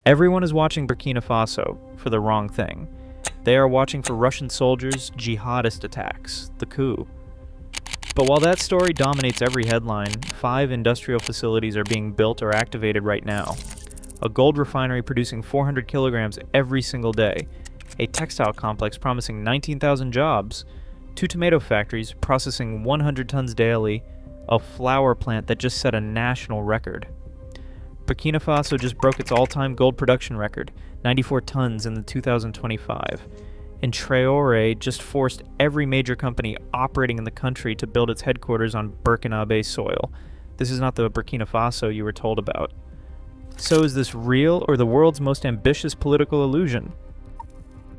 Everyone is watching Burkina Faso for the wrong thing. They are watching for Russian soldiers' jihadist attacks, the coup. But while that story dominates every headline, 5 industrial facilities are being built or activated right now. A gold refinery producing 400 kilograms every single day, a textile complex promising 19,000 jobs, 2 tomato factories processing 100 tons daily, a flour plant that just set a national record. Burkina Faso just broke its all-time gold production record, 94 tons in the 2025. And Traore just forced every major company operating in the country to build its headquarters on Burkina soil. This is not the Burkina Faso you were told about. So is this real or the world's most ambitious political illusion?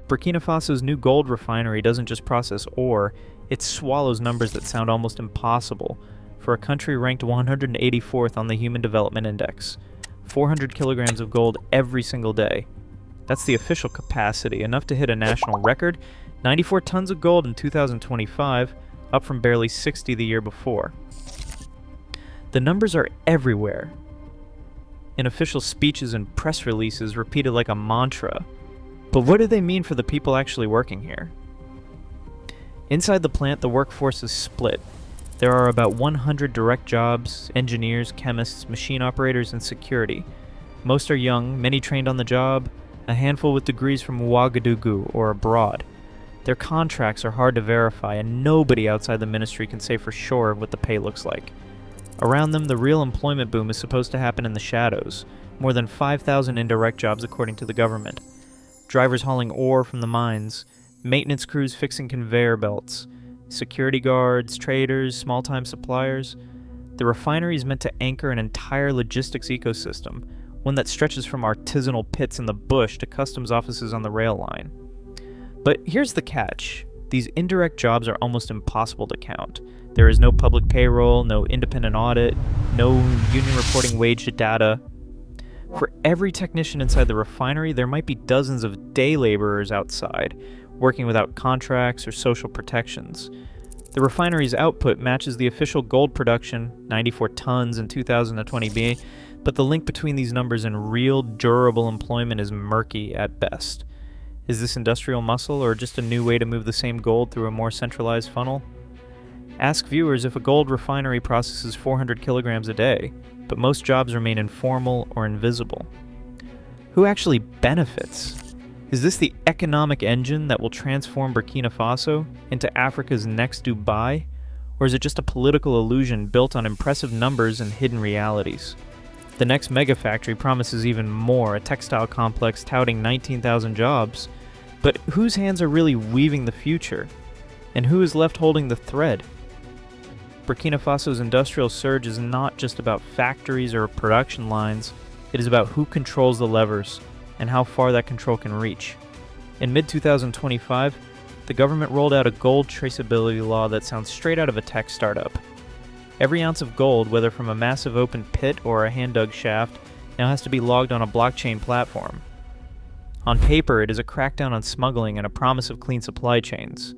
Burkina Faso's new gold refinery doesn't just process ore, it swallows numbers that sound almost impossible for a country ranked 184th on the Human Development Index. 400 kilograms of gold every single day. That's the official capacity, enough to hit a national record, 94 tons of gold in 2025, up from barely 60 the year before. The numbers are everywhere. In official speeches and press releases repeated like a mantra. But what do they mean for the people actually working here? Inside the plant, the workforce is split. There are about 100 direct jobs, engineers, chemists, machine operators, and security. Most are young, many trained on the job, a handful with degrees from Ouagadougou or abroad. Their contracts are hard to verify, and nobody outside the ministry can say for sure what the pay looks like. Around them, the real employment boom is supposed to happen in the shadows. More than 5,000 indirect jobs according to the government. Drivers hauling ore from the mines, maintenance crews fixing conveyor belts, security guards, traders, small-time suppliers. The refinery is meant to anchor an entire logistics ecosystem, one that stretches from artisanal pits in the bush to customs offices on the rail line. But here's the catch. These indirect jobs are almost impossible to count. There is no public payroll, no independent audit, no union reporting wage data. For every technician inside the refinery, there might be dozens of day laborers outside, working without contracts or social protections. The refinery's output matches the official gold production, 94 tons in 2020, but the link between these numbers and real, durable employment is murky at best. Is this industrial muscle or just a new way to move the same gold through a more centralized funnel? Ask viewers if a gold refinery processes 400 kilograms a day, but most jobs remain informal or invisible. Who actually benefits? Is this the economic engine that will transform Burkina Faso into Africa's next Dubai? Or is it just a political illusion built on impressive numbers and hidden realities? The next mega factory promises even more, a textile complex touting 19,000 jobs. But whose hands are really weaving the future? And who is left holding the thread? Burkina Faso's industrial surge is not just about factories or production lines, it is about who controls the levers and how far that control can reach. In mid-2025, the government rolled out a gold traceability law that sounds straight out of a tech startup. Every ounce of gold, whether from a massive open pit or a hand-dug shaft, now has to be logged on a blockchain platform. On paper, it is a crackdown on smuggling and a promise of clean supply chains.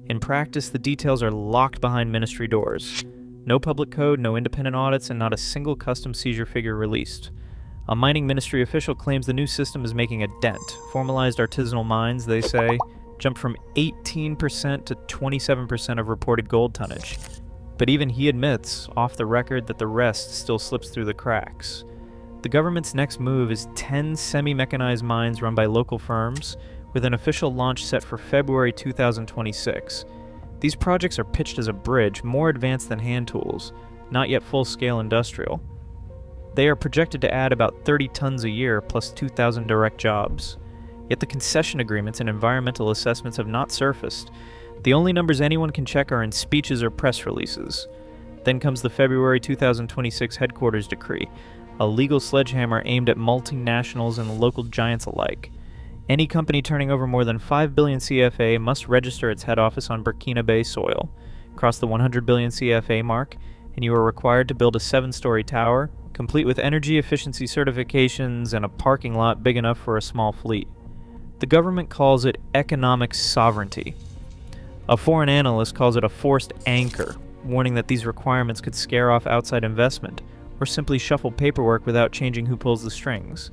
In practice, the details are locked behind ministry doors. No public code, no independent audits, and not a single custom seizure figure released. A mining ministry official claims the new system is making a dent. Formalized artisanal mines, they say, jumped from 18% to 27% of reported gold tonnage. But even he admits, off the record, that the rest still slips through the cracks. The government's next move is 10 semi-mechanized mines run by local firms, with an official launch set for February 2026. These projects are pitched as a bridge, more advanced than hand tools, not yet full-scale industrial. They are projected to add about 30 tons a year plus 2,000 direct jobs. Yet the concession agreements and environmental assessments have not surfaced. The only numbers anyone can check are in speeches or press releases. Then comes the February 2026 headquarters decree, a legal sledgehammer aimed at multinationals and local giants alike. Any company turning over more than 5 billion CFA must register its head office on Burkina soil, cross the 100 billion CFA mark, and you are required to build a 7-story tower, complete with energy efficiency certifications and a parking lot big enough for a small fleet. The government calls it economic sovereignty. A foreign analyst calls it a forced anchor, warning that these requirements could scare off outside investment, or simply shuffle paperwork without changing who pulls the strings.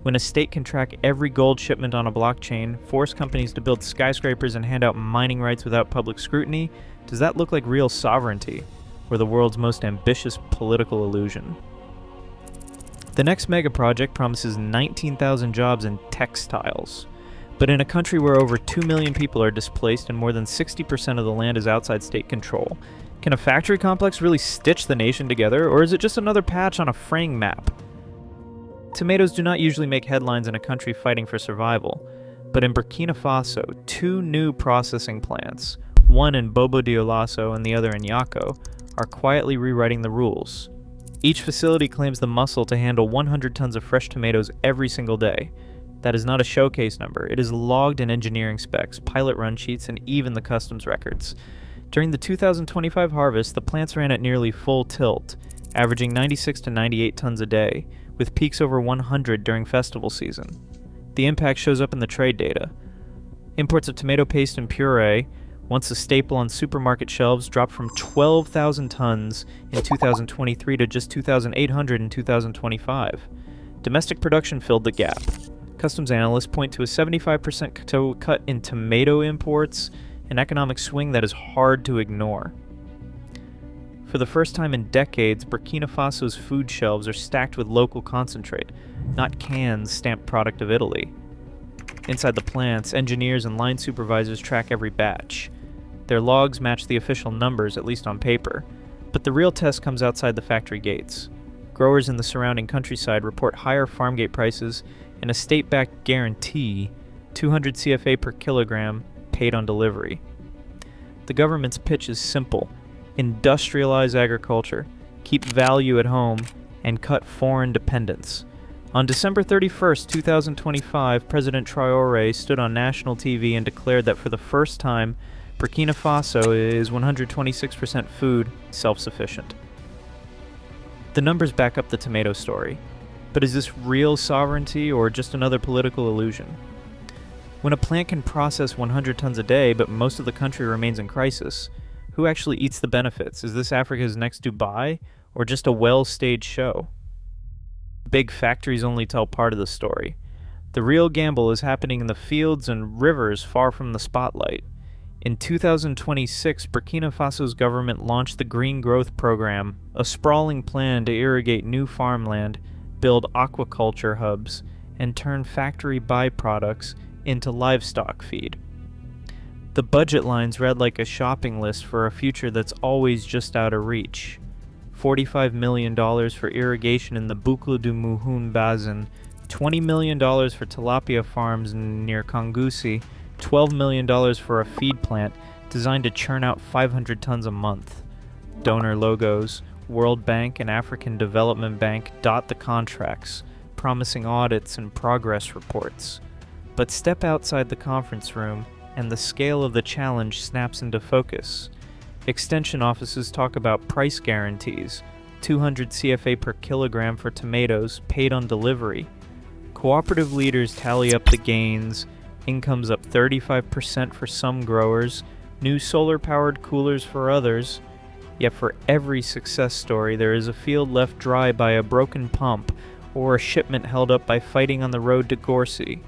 When a state can track every gold shipment on a blockchain, force companies to build skyscrapers and hand out mining rights without public scrutiny, does that look like real sovereignty, or the world's most ambitious political illusion? The next mega project promises 19,000 jobs in textiles. But in a country where over 2 million people are displaced and more than 60% of the land is outside state control, can a factory complex really stitch the nation together, or is it just another patch on a fraying map? Tomatoes do not usually make headlines in a country fighting for survival, but in Burkina Faso, 2 new processing plants, one in Bobo Dioulasso and the other in Yako, are quietly rewriting the rules. Each facility claims the muscle to handle 100 tons of fresh tomatoes every single day. That is not a showcase number. It is logged in engineering specs, pilot run sheets, and even the customs records. During the 2025 harvest, the plants ran at nearly full tilt, averaging 96 to 98 tons a day, with peaks over 100 during festival season. The impact shows up in the trade data. Imports of tomato paste and puree, once a staple on supermarket shelves, dropped from 12,000 tons in 2023 to just 2,800 in 2025. Domestic production filled the gap. Customs analysts point to a 75% cut in tomato imports, an economic swing that is hard to ignore. For the first time in decades, Burkina Faso's food shelves are stacked with local concentrate, not cans stamped product of Italy. Inside the plants, engineers and line supervisors track every batch. Their logs match the official numbers, at least on paper, but the real test comes outside the factory gates. Growers in the surrounding countryside report higher farm gate prices and a state-backed guarantee, 200 CFA per kilogram, paid on delivery. The government's pitch is simple: industrialize agriculture, keep value at home, and cut foreign dependence. On December 31st, 2025, President Traore stood on national TV and declared that for the first time, Burkina Faso is 126% food self-sufficient. The numbers back up the tomato story. But is this real sovereignty or just another political illusion? When a plant can process 100 tons a day, but most of the country remains in crisis, who actually eats the benefits? Is this Africa's next Dubai, or just a well-staged show? Big factories only tell part of the story. The real gamble is happening in the fields and rivers far from the spotlight. In 2026, Burkina Faso's government launched the Green Growth Program, a sprawling plan to irrigate new farmland, build aquaculture hubs, and turn factory byproducts into livestock feed. The budget lines read like a shopping list for a future that's always just out of reach. $45 million for irrigation in the Boucle du Mouhoun Basin, $20 million for tilapia farms near Kongusi, $12 million for a feed plant designed to churn out 500 tons a month. Donor logos, World Bank and African Development Bank dot the contracts, promising audits and progress reports. But step outside the conference room, and the scale of the challenge snaps into focus. Extension offices talk about price guarantees, 200 CFA per kilogram for tomatoes, paid on delivery. Cooperative leaders tally up the gains, income's up 35% for some growers, new solar-powered coolers for others. Yet for every success story, there is a field left dry by a broken pump, or a shipment held up by fighting on the road to Gorsi.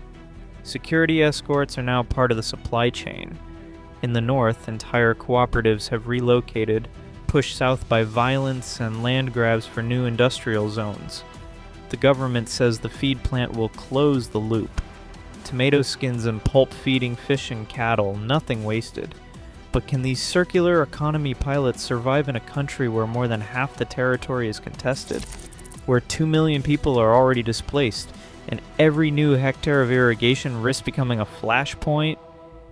Security escorts are now part of the supply chain. In the north, entire cooperatives have relocated, pushed south by violence and land grabs for new industrial zones. The government says the feed plant will close the loop. Tomato skins and pulp feeding fish and cattle, nothing wasted. But can these circular economy pilots survive in a country where more than half the territory is contested, where 2 million people are already displaced, and every new hectare of irrigation risks becoming a flashpoint?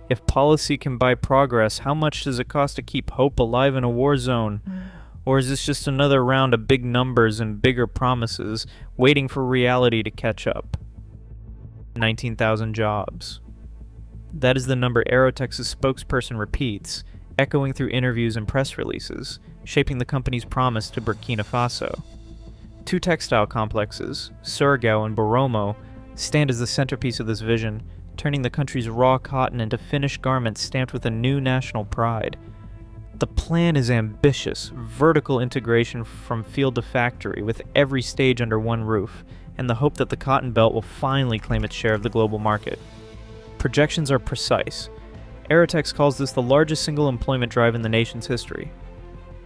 If policy can buy progress, how much does it cost to keep hope alive in a war zone? Or is this just another round of big numbers and bigger promises, waiting for reality to catch up? 19,000 jobs. That is the number Aerotex's spokesperson repeats, echoing through interviews and press releases, shaping the company's promise to Burkina Faso. 2 textile complexes, Surigao and Boromo, stand as the centerpiece of this vision, turning the country's raw cotton into finished garments stamped with a new national pride. The plan is ambitious, vertical integration from field to factory, with every stage under one roof, and the hope that the Cotton Belt will finally claim its share of the global market. Projections are precise. Aerotex calls this the largest single employment drive in the nation's history.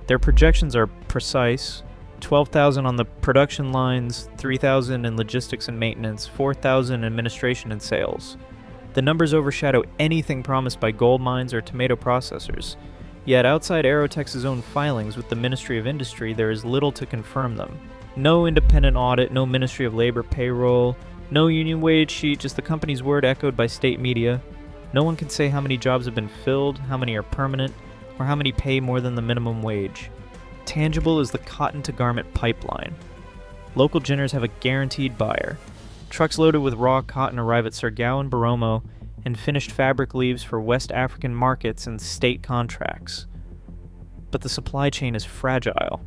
Their projections are precise: 12,000 on the production lines, 3,000 in logistics and maintenance, 4,000 in administration and sales. The numbers overshadow anything promised by gold mines or tomato processors. Yet outside Aerotex's own filings with the Ministry of Industry, there is little to confirm them. No independent audit, no Ministry of Labor payroll, no union wage sheet, just the company's word echoed by state media. No one can say how many jobs have been filled, how many are permanent, or how many pay more than the minimum wage. Tangible is the cotton-to-garment pipeline. Local ginners have a guaranteed buyer. Trucks loaded with raw cotton arrive at Surigao and Boromo, and finished fabric leaves for West African markets and state contracts. But the supply chain is fragile.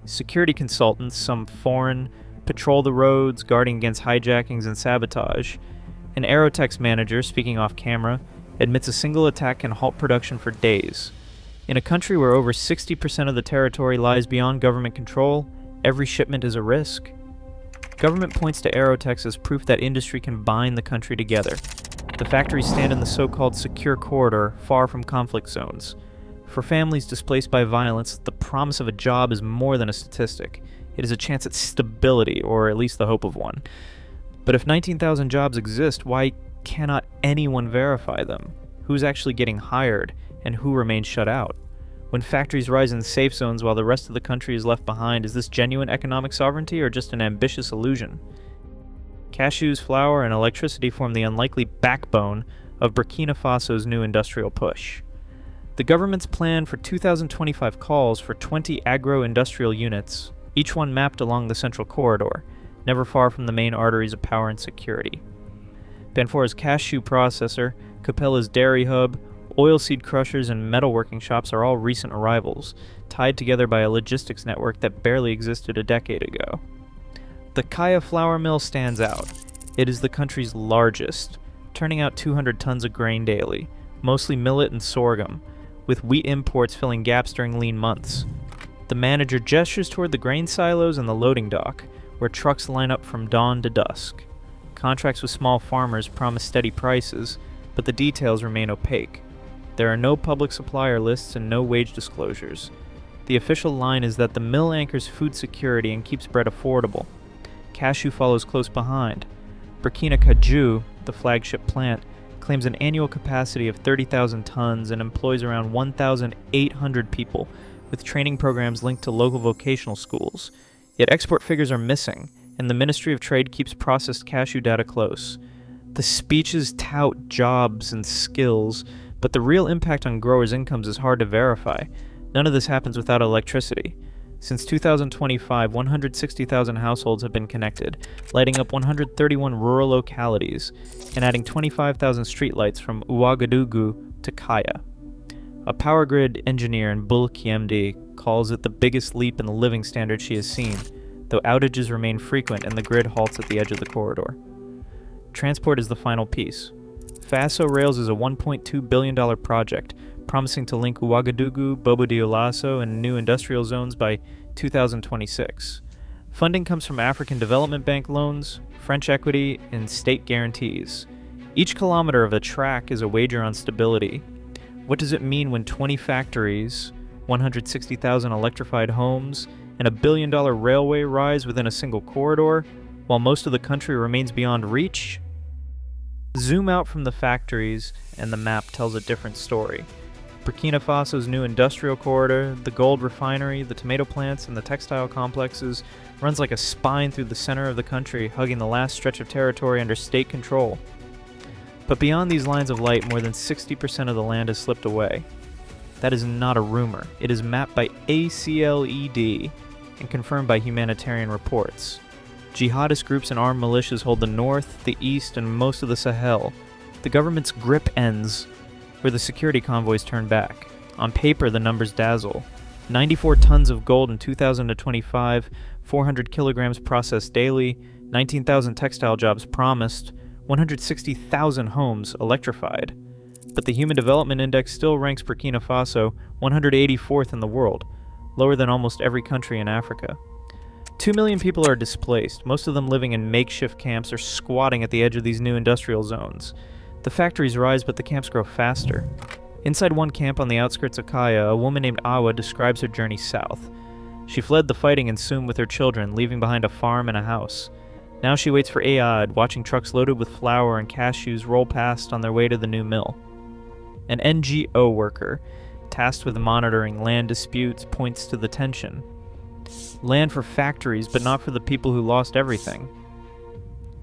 Security consultants, some foreign, patrol the roads, guarding against hijackings and sabotage. An Aerotex manager, speaking off camera, admits a single attack can halt production for days. In a country where over 60% of the territory lies beyond government control, every shipment is a risk. Government points to Aerotex as proof that industry can bind the country together. The factories stand in the so-called secure corridor, far from conflict zones. For families displaced by violence, the promise of a job is more than a statistic. It is a chance at stability, or at least the hope of one. But if 19,000 jobs exist, why cannot anyone verify them? Who's actually getting hired, and who remains shut out? When factories rise in safe zones while the rest of the country is left behind, is this genuine economic sovereignty or just an ambitious illusion? Cashews, flour, and electricity form the unlikely backbone of Burkina Faso's new industrial push. The government's plan for 2025 calls for 20 agro-industrial units, each one mapped along the central corridor, never far from the main arteries of power and security. Banfora's cashew processor, Capella's dairy hub, oilseed crushers, and metalworking shops are all recent arrivals, tied together by a logistics network that barely existed a decade ago. The Kaya flour mill stands out. It is the country's largest, turning out 200 tons of grain daily, mostly millet and sorghum, with wheat imports filling gaps during lean months. The manager gestures toward the grain silos and the loading dock, where trucks line up from dawn to dusk. Contracts with small farmers promise steady prices, but the details remain opaque. There are no public supplier lists and no wage disclosures. The official line is that the mill anchors food security and keeps bread affordable. Cashew follows close behind. Burkina Faso, the flagship plant, claims an annual capacity of 30,000 tons and employs around 1,800 people, with training programs linked to local vocational schools. Yet export figures are missing, and the Ministry of Trade keeps processed cashew data close. The speeches tout jobs and skills, but the real impact on growers' incomes is hard to verify. None of this happens without electricity. Since 2025, 160,000 households have been connected, lighting up 131 rural localities, and adding 25,000 streetlights from Ouagadougou to Kaya. A power grid engineer in Bulkiemdi calls it the biggest leap in the living standard she has seen, though outages remain frequent and the grid halts at the edge of the corridor. Transport is the final piece. Faso Rails is a $1.2 billion project, promising to link Ouagadougou, Bobo Dioulasso, and new industrial zones by 2026. Funding comes from African Development Bank loans, French equity, and state guarantees. Each kilometer of the track is a wager on stability. What does it mean when 20 factories, 160,000 electrified homes, and a $1 billion railway rise within a single corridor, while most of the country remains beyond reach? Zoom out from the factories, and the map tells a different story. Burkina Faso's new industrial corridor, the gold refinery, the tomato plants, and the textile complexes runs like a spine through the center of the country, hugging the last stretch of territory under state control. But beyond these lines of light, more than 60% of the land has slipped away. That is not a rumor. It is mapped by ACLED and confirmed by humanitarian reports. Jihadist groups and armed militias hold the north, the east, and most of the Sahel. The government's grip ends where the security convoys turn back. On paper, the numbers dazzle. 94 tons of gold in 2025, 400 kilograms processed daily, 19,000 textile jobs promised, 160,000 homes electrified. But the Human Development Index still ranks Burkina Faso 184th in the world, lower than almost every country in Africa. 2 million people are displaced, most of them living in makeshift camps or squatting at the edge of these new industrial zones. The factories rise, but the camps grow faster. Inside one camp on the outskirts of Kaya, a woman named Awa describes her journey south. She fled the fighting in Sum with her children, leaving behind a farm and a house. Now she waits for Aad, watching trucks loaded with flour and cashews roll past on their way to the new mill. An NGO worker, tasked with monitoring land disputes, points to the tension. Land for factories, but not for the people who lost everything.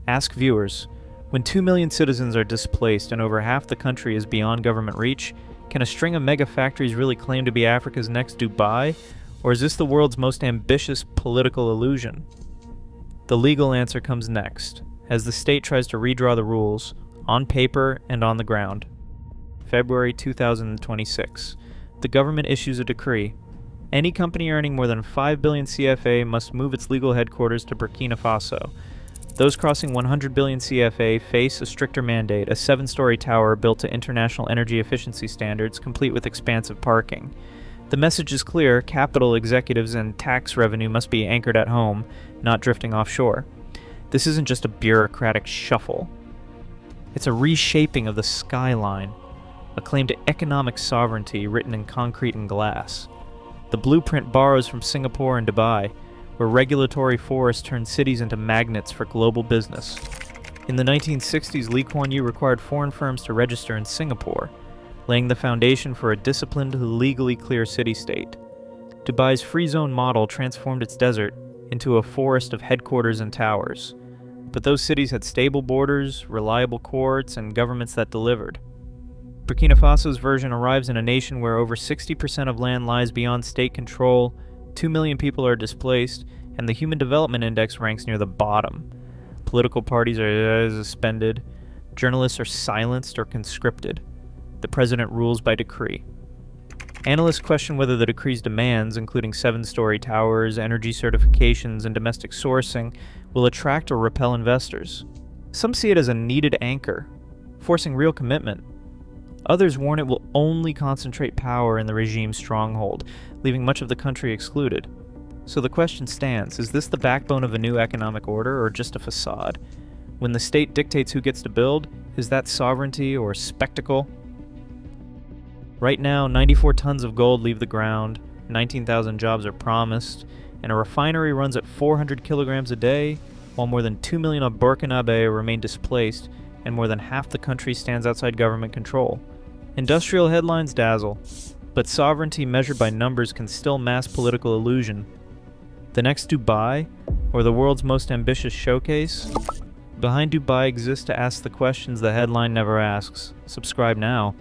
Ask viewers, when 2 million citizens are displaced and over half the country is beyond government reach, can a string of mega factories really claim to be Africa's next Dubai? Or is this the world's most ambitious political illusion? The legal answer comes next, as the state tries to redraw the rules, on paper and on the ground. February 2026. The government issues a decree. Any company earning more than 5 billion CFA must move its legal headquarters to Burkina Faso. Those crossing 100 billion CFA face a stricter mandate, a 7-story tower built to international energy efficiency standards, complete with expansive parking. The message is clear: capital executives and tax revenue must be anchored at home, not drifting offshore. This isn't just a bureaucratic shuffle. It's a reshaping of the skyline, a claim to economic sovereignty written in concrete and glass. The blueprint borrows from Singapore and Dubai, where regulatory forests turned cities into magnets for global business. In the 1960s, Lee Kuan Yew required foreign firms to register in Singapore, laying the foundation for a disciplined, legally clear city-state. Dubai's free zone model transformed its desert into a forest of headquarters and towers. But those cities had stable borders, reliable courts, and governments that delivered. Burkina Faso's version arrives in a nation where over 60% of land lies beyond state control, 2 million people are displaced, and the Human Development Index ranks near the bottom. Political parties are suspended, journalists are silenced or conscripted. The president rules by decree. Analysts question whether the decree's demands, including 7-story towers, energy certifications, and domestic sourcing, will attract or repel investors. Some see it as a needed anchor, forcing real commitment. Others warn it will only concentrate power in the regime's stronghold, leaving much of the country excluded. So the question stands, is this the backbone of a new economic order or just a facade? When the state dictates who gets to build, is that sovereignty or spectacle? Right now, 94 tons of gold leave the ground, 19,000 jobs are promised, and a refinery runs at 400 kilograms a day, while more than 2 million of Burkina Faso remain displaced, and more than half the country stands outside government control. Industrial headlines dazzle, but sovereignty measured by numbers can still mask political illusion. The next Dubai, or the world's most ambitious showcase? Behind Dubai exists to ask the questions the headline never asks. Subscribe now.